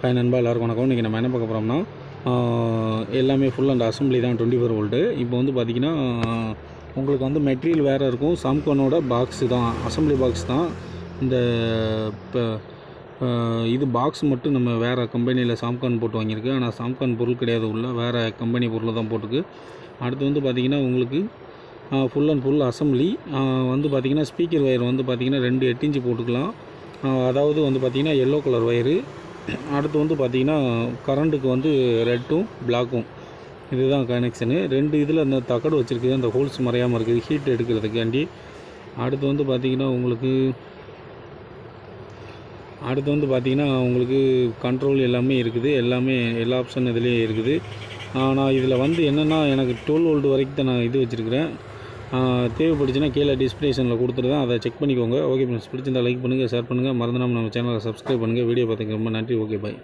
Hi நண்பா, எல்லாருக்கும் வணக்கம். இன்றைக்கி நம்ம என்ன பார்க்க போகிறோம்னா எல்லாமே ஃபுல் அண்ட் அசம்பிளி தான் 24 வோல்ட்டு. இப்போ வந்து பார்த்திங்கன்னா உங்களுக்கு வந்து மெட்டீரியல் வேறு இருக்கும். சாம்கானோட பாக்ஸு தான், அசம்பிளி பாக்ஸ் தான். இந்த இப்போ இது பாக்ஸ் மட்டும் நம்ம வேறு கம்பெனியில் சாம்கான் போட்டு வாங்கியிருக்கு. ஆனால் சாம்கான் பொருள் கிடையாது, உள்ள வேறு கம்பெனி பொருள் தான் போட்டுருக்கு. அடுத்து வந்து பார்த்திங்கன்னா உங்களுக்கு ஃபுல் அண்ட் ஃபுல் அசம்பிளி வந்து பார்த்திங்கன்னா ஸ்பீக்கர் ஒயர் வந்து பார்த்திங்கன்னா 2 8 இன்ச்சு போட்டுக்கலாம். அதாவது வந்து பார்த்திங்கன்னா எல்லோ கலர் ஒயரு. அடுத்து வந்து பார்த்திங்கன்னா கரண்ட்டுக்கு வந்து ரெட்டும் பிளாக்கும், இதுதான் கனெக்ஷனு. 2 இதில் அந்த தகடு வச்சுருக்குது, அந்த ஹோல்ஸ் மறையாமல் இருக்குது ஹீட் எடுக்கிறதுக்காண்டி. அடுத்து வந்து பார்த்திங்கன்னா உங்களுக்கு கண்ட்ரோல் எல்லாமே இருக்குது, எல்லா ஆப்ஷன் இதுலேயே இருக்குது. நான் இதில் வந்து என்னென்னா எனக்கு 12 வோல்ட் வரைக்கும் தான் நான் இது வச்சுருக்கிறேன். தேவைப்பட்டுச்சுன்னா கீழே டிஸ்கிரிப்ஷனில் கொடுத்துருந்தேன், அதை செக் பண்ணிக்கோங்க. ஓகே ஃப்ரெண்ட்ஸ், பிடிச்சிருந்தால் லைக் பண்ணுங்கள், ஷேர் பண்ணுங்கள், மறந்துடாமல் நம்ம சேனலை சப்ஸ்கிரைப் பண்ணுங்கள். வீடியோ பார்த்துக்க ரொம்ப நன்றி. ஓகே, பாய்.